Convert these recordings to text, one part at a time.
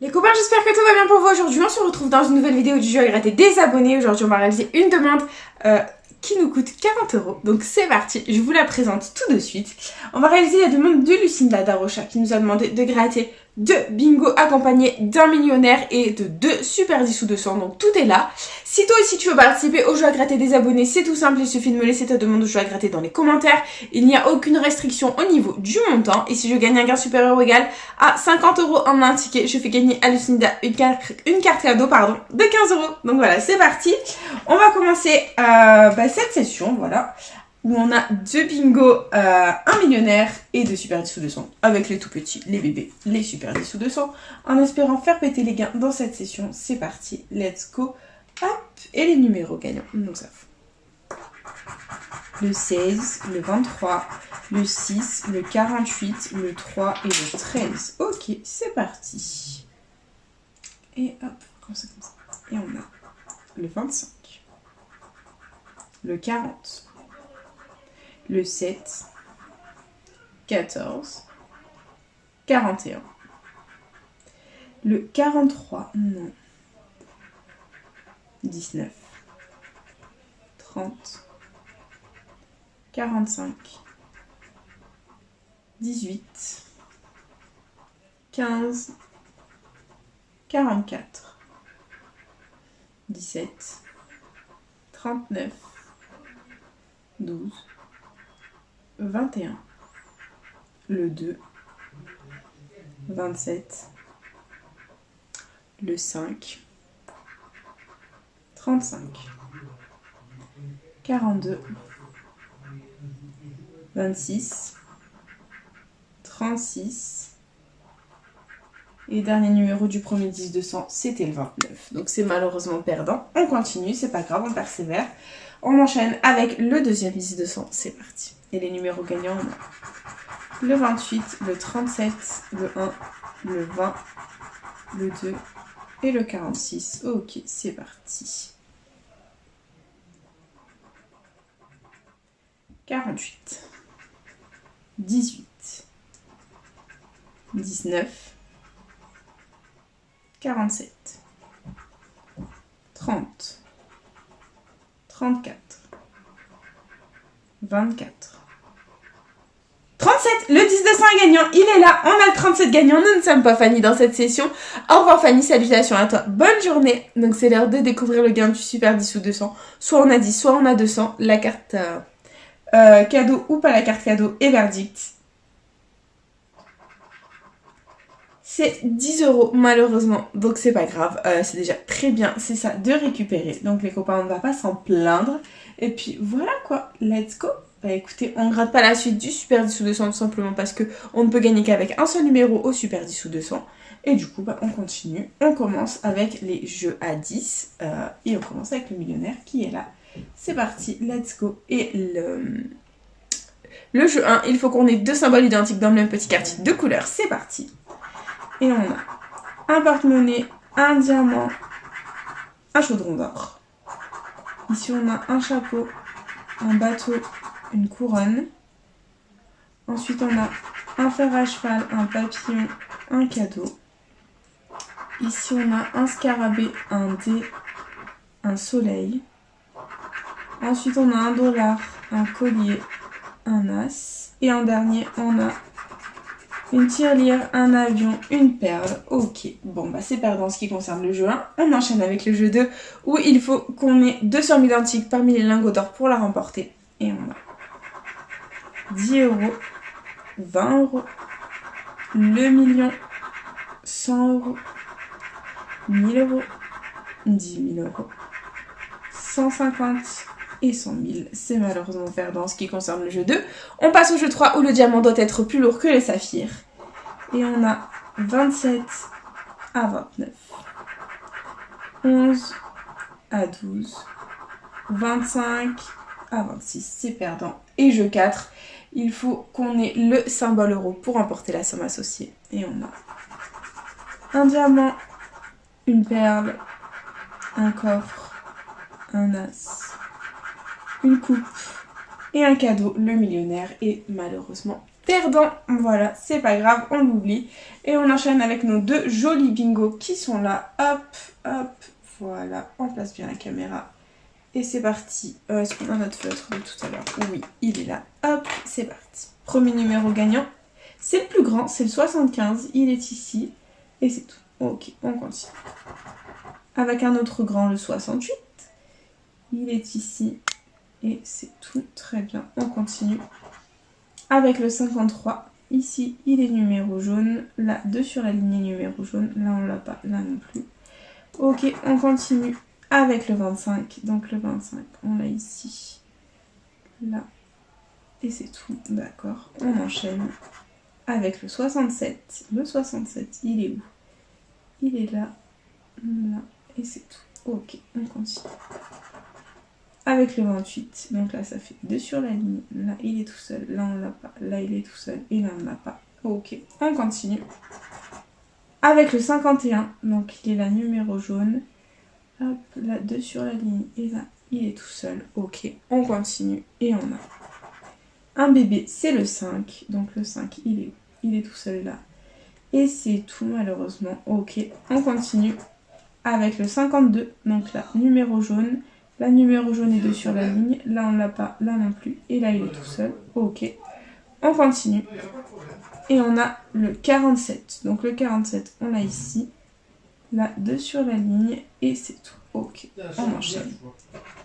Les copains, j'espère que tout va bien pour vous. Aujourd'hui, on se retrouve dans une nouvelle vidéo du jeu à gratter des abonnés. Aujourd'hui, on va réaliser une demande qui nous coûte 40 €. Donc c'est parti, je vous la présente tout de suite. On va réaliser la demande de Lucinda Darocha qui nous a demandé de gratter 2 bingo accompagnés d'un millionnaire et de 2 super 10 sous 200. Donc tout est là. Si toi aussi tu veux participer au jeu à gratter des abonnés, c'est tout simple. Il suffit de me laisser ta demande de jeu à gratter dans les commentaires. Il n'y a aucune restriction au niveau du montant. Et si je gagne un gain supérieur ou égal à 50 € en un ticket, je fais gagner à Lucinda une carte cadeau de 15 €. Donc voilà, c'est parti. On va commencer cette session, voilà, où on a 2 bingo, un millionnaire et 2 super 10 sous 200 avec les tout petits, les bébés, les super 10 sous 200, en espérant faire péter les gains dans cette session. C'est parti, let's go. Hop, et les numéros gagnants. Donc ça fait le 16, le 23, le 6, le 48, le 3 et le 13. Ok, c'est parti. Et hop, comme ça. Et on a le 25, le 40, le 7, 14, 41, le 43, non, 19, 30, 45, 18, 15, 44, 17, 39, 12, 21, le 2, 27, le 5, 35, 42, 26, 36, et dernier numéro du premier 10-200, c'était le 29. Donc c'est malheureusement perdant. On continue, c'est pas grave, on persévère. On enchaîne avec le deuxième 10-200, c'est parti. Et les numéros gagnants, on a le 28, le 37, le 1, le 20, le 2 et le 46. Ok, c'est parti. 48, 18, 19, 47, 30, 34, 24, 37, le 10-200 est gagnant, il est là, on a le 37 gagnant, nous ne sommes pas Fanny dans cette session. Au revoir Fanny, salutations à toi, bonne journée. Donc c'est l'heure de découvrir le gain du super 10 ou 200, soit on a 10, soit on a 200, la carte cadeau ou pas la carte cadeau est verdict. C'est 10 € malheureusement, donc c'est pas grave, c'est déjà très bien, c'est ça de récupérer. Donc les copains, on ne va pas s'en plaindre. Et puis voilà quoi, let's go. Bah écoutez, on ne gratte pas la suite du super 10 ou 200 tout simplement parce que on ne peut gagner qu'avec un seul numéro au super 10 ou 200. Et du coup, on continue. On commence avec les jeux à 10 et on commence avec le millionnaire qui est là. C'est parti, let's go. Et le jeu 1, il faut qu'on ait 2 symboles identiques dans le même petit quartier de couleurs. C'est parti. Et on a un porte-monnaie, un diamant, un chaudron d'or. Ici, on a un chapeau, un bateau, une couronne. Ensuite, on a un fer à cheval, un papillon, un cadeau. Ici, on a un scarabée, un dé, un soleil. Ensuite, on a un dollar, un collier, un as. Et en dernier, on a une tirelire, un avion, une perle. Ok, bon c'est perdant en ce qui concerne le jeu 1. On enchaîne avec le jeu 2 où il faut qu'on ait 2 sommes identiques parmi les lingots d'or pour la remporter. Et on a 10 €, 20 €, le million, 100 €, 1000 €, 10 000 €, 150 et 100 000. C'est malheureusement perdant en ce qui concerne le jeu 2. On passe au jeu 3 où le diamant doit être plus lourd que le saphir. Et on a 27 à 29, 11 à 12, 25 à 26. C'est perdant. Et jeu 4, il faut qu'on ait le symbole euro pour remporter la somme associée. Et on a un diamant, une perle, un coffre, un as, une coupe et un cadeau. Le millionnaire est malheureusement perdant. Voilà, c'est pas grave, on l'oublie. Et on enchaîne avec nos 2 jolis bingos qui sont là. Hop, hop, voilà, on place bien la caméra. Et c'est parti. Est-ce qu'on a notre feutre de tout à l'heure? Oui, il est là. Hop, c'est parti. Premier numéro gagnant. C'est le plus grand, c'est le 75. Il est ici. Et c'est tout. Ok, on continue. Avec un autre grand, le 68. Il est ici. Et c'est tout. Très bien, on continue. Avec le 53. Ici, il est numéro jaune. Là, 2 sur la ligne numéro jaune. Là, on l'a pas. Là non plus. Ok, on continue. Avec le 25, donc le 25, on l'a ici, là, et c'est tout, d'accord. On enchaîne avec le 67. Le 67, il est où? Il est là, là, et c'est tout. Ok, on continue. Avec le 28, donc là ça fait 2 sur la ligne, là il est tout seul, là on l'a pas, là il est tout seul, et là on l'a pas. Ok, on continue. Avec le 51, donc il est là numéro jaune. Hop, là, 2 sur la ligne, et là, il est tout seul. Ok, on continue, et on a un bébé, c'est le 5. Donc le 5, il est où? Il est tout seul là. Et c'est tout, malheureusement. Ok, on continue avec le 52. Donc là, numéro jaune. Là, numéro jaune est 2 sur la ligne. Là, on l'a pas, là non plus. Et là, il est tout seul. Ok, on continue. Et on a le 47. Donc le 47, on l'a ici. Là, 2 sur la ligne, et c'est tout. Ok, on enchaîne.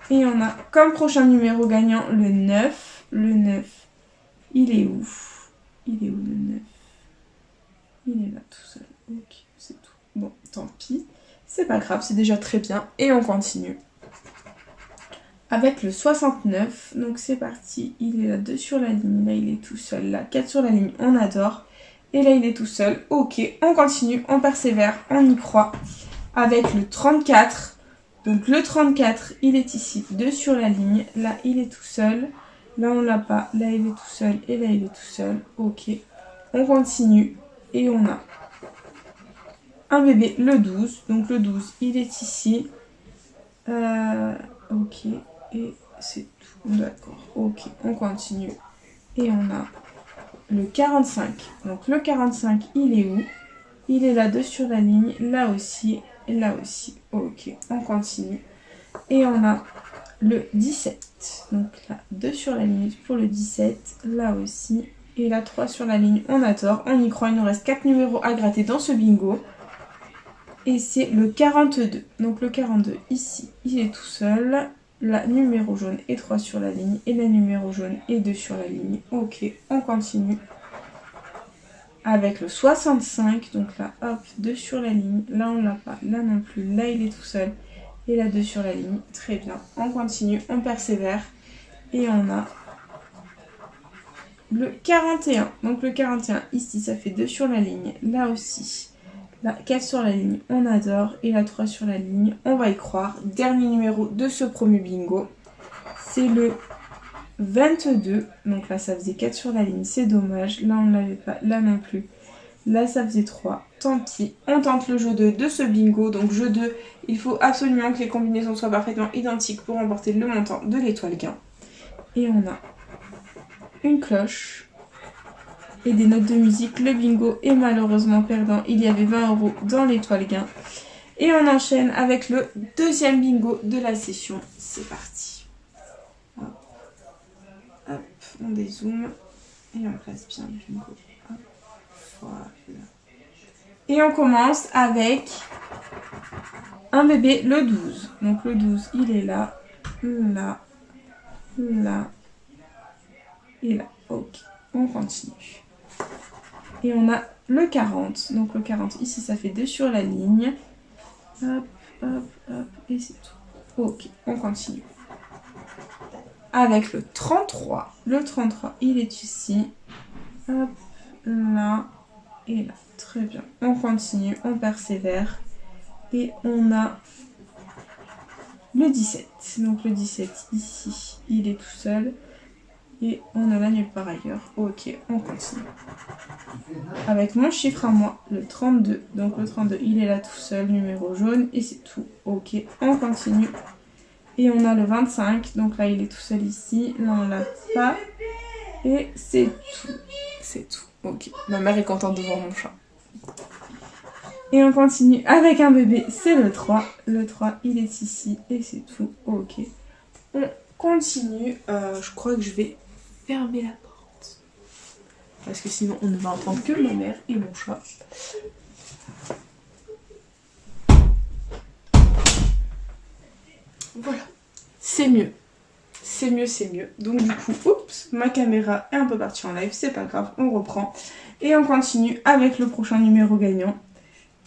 Et on a comme prochain numéro gagnant le 9. Le 9, il est où? Il est où le 9? Il est là tout seul. Ok, c'est tout. Bon, tant pis. C'est pas grave, c'est déjà très bien. Et on continue. Avec le 69, donc c'est parti. Il est là 2 sur la ligne, là il est tout seul. Là, 4 sur la ligne, on adore. Et là, il est tout seul. Ok, on continue, on persévère, on y croit. Avec le 34. Donc le 34, il est ici, 2 sur la ligne. Là, il est tout seul. Là, on l'a pas. Là, il est tout seul. Et là, il est tout seul. Ok, on continue. Et on a un bébé, le 12. Donc le 12, il est ici. Ok, et c'est tout. D'accord, ok, on continue. Et on a le 45. Donc le 45, il est où? Il est là, 2 sur la ligne, là aussi, et là aussi. Ok, on continue. Et on a le 17. Donc là, 2 sur la ligne pour le 17, là aussi. Et là, 3 sur la ligne, on a tort. On y croit, il nous reste 4 numéros à gratter dans ce bingo. Et c'est le 42. Donc le 42, ici, il est tout seul. La numéro jaune est 3 sur la ligne et la numéro jaune est 2 sur la ligne. Ok, on continue. Avec le 65, donc là, hop, 2 sur la ligne. Là, on l'a pas, là non plus. Là, il est tout seul. Et là, 2 sur la ligne. Très bien, on continue, on persévère. Et on a le 41. Donc le 41, ici, ça fait 2 sur la ligne. Là aussi. Là, 4 sur la ligne, on adore. Et la 3 sur la ligne, on va y croire. Dernier numéro de ce premier bingo. C'est le 22. Donc là, ça faisait 4 sur la ligne. C'est dommage. Là, on ne l'avait pas. Là non plus. Là, ça faisait 3. Tant pis. On tente le jeu 2 de ce bingo. Donc, jeu 2, il faut absolument que les combinaisons soient parfaitement identiques pour remporter le montant de l'étoile gain. Et on a une cloche et des notes de musique. Le bingo est malheureusement perdant. Il y avait 20 € dans l'étoile gain. Et on enchaîne avec le deuxième bingo de la session. C'est parti. Hop, hop, on dézoome et on place bien le bingo. Hop, voilà. Et on commence avec un bébé, le 12. Donc le 12, il est là, là, là et là. Ok, on continue. Et on a le 40. Donc le 40, ici, ça fait 2 sur la ligne. Hop, hop, hop, et c'est tout. Ok, on continue. Avec le 33. Le 33, il est ici. Hop, là et là. Très bien. On continue, on persévère. Et on a le 17. Donc le 17, ici, il est tout seul. Et on en a nulle part ailleurs. Ok, on continue. Avec mon chiffre à moi, le 32. Donc le 32, il est là tout seul, numéro jaune. Et c'est tout. Ok, on continue. Et on a le 25. Donc là, il est tout seul ici. Là, on l'a pas. Et c'est tout. C'est tout. Ok. Ma mère est contente de voir mon chat. Et on continue avec un bébé, c'est le 3. Le 3, il est ici et c'est tout. Ok. On continue. Je crois que je vais fermer la porte. Parce que sinon, on ne va entendre que ma mère et mon chat. Voilà. C'est mieux. C'est mieux, c'est mieux. Donc du coup, oups, ma caméra est un peu partie en live. C'est pas grave, on reprend. Et on continue avec le prochain numéro gagnant.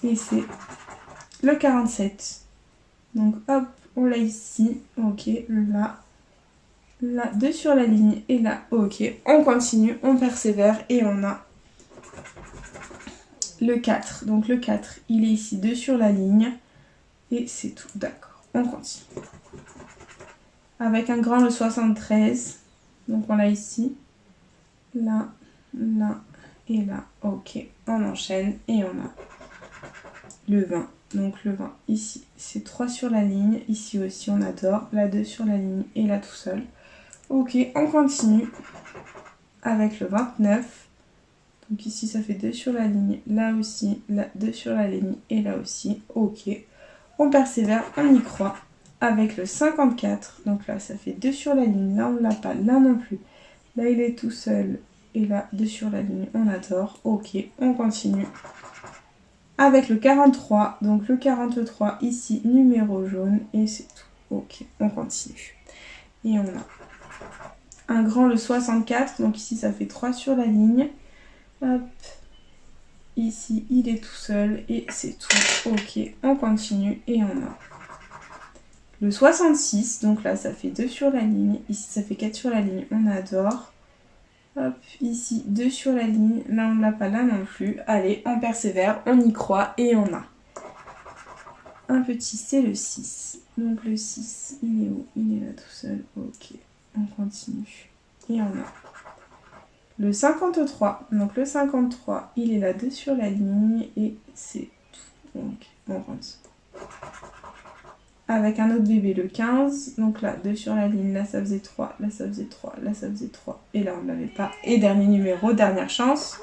Et c'est le 47. Donc hop, on l'a ici. Ok, là. Là, 2 sur la ligne. Et là, ok. On continue, on persévère. Et on a le 4. Donc le 4, il est ici, 2 sur la ligne. Et c'est tout. D'accord, on continue. Avec un grand le 73. Donc on l'a ici. Là, là et là. Ok, on enchaîne. Et on a le 20. Donc le 20 ici, c'est 3 sur la ligne. Ici aussi, on adore. Là, 2 sur la ligne et là tout seul. Ok, on continue avec le 29. Donc ici, ça fait 2 sur la ligne. Là aussi, là, 2 sur la ligne et là aussi. Ok, on persévère, on y croit. Avec le 54. Donc là, ça fait 2 sur la ligne. Là, on ne l'a pas. Là non plus. Là, il est tout seul. Et là, 2 sur la ligne. On adore. Ok, on continue. Avec le 43, donc le 43 ici, numéro jaune, et c'est tout. Ok, on continue. Et on a un grand le 64, donc ici ça fait 3 sur la ligne. Hop, ici il est tout seul, et c'est tout. Ok, on continue, et on a le 66, donc là ça fait 2 sur la ligne, ici ça fait 4 sur la ligne, on adore. Hop, ici 2 sur la ligne, là on ne l'a pas, là non plus. Allez, on persévère, on y croit et on a un petit, c'est le 6. Donc le 6, il est où? Il est là tout seul. Ok, on continue. Et on a le 53. Donc le 53, il est là 2 sur la ligne et c'est tout. Donc on continue. Avec un autre bébé, le 15. Donc là, 2 sur la ligne. Là, ça faisait 3. Là, ça faisait 3. Là, ça faisait 3. Et là, on ne l'avait pas. Et dernier numéro, dernière chance.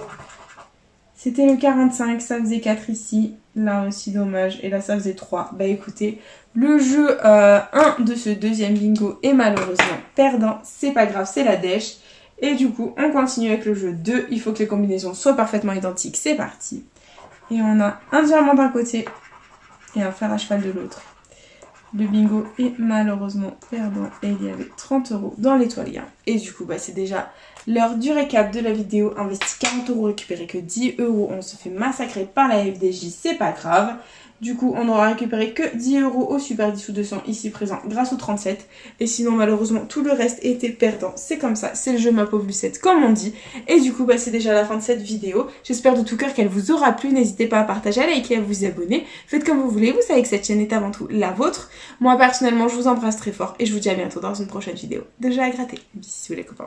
C'était le 45. Ça faisait 4 ici. Là aussi, dommage. Et là, ça faisait 3. Bah écoutez, le jeu 1 de ce deuxième bingo est malheureusement perdant. C'est pas grave, c'est la dèche. Et du coup, on continue avec le jeu 2. Il faut que les combinaisons soient parfaitement identiques. C'est parti. Et on a un diamant d'un côté et un fer à cheval de l'autre. Le bingo est malheureusement perdant et il y avait 30 € dans l'étoile gain. Et du coup, bah, c'est déjà l'heure du récap de la vidéo. Investi 40 €, récupéré que 10 €. On se fait massacrer par la FDJ, c'est pas grave. Du coup, on n'aura récupéré que 10 € au Super 10 ou 200 ici présent grâce au 37. Et sinon, malheureusement, tout le reste était perdant. C'est comme ça, c'est le jeu ma pauvre Lucette, comme on dit. Et du coup, bah, c'est déjà la fin de cette vidéo. J'espère de tout cœur qu'elle vous aura plu. N'hésitez pas à partager, à liker, à vous abonner. Faites comme vous voulez. Vous savez que cette chaîne est avant tout la vôtre. Moi, personnellement, je vous embrasse très fort et je vous dis à bientôt dans une prochaine vidéo de jeux à gratter. Bisous les copains.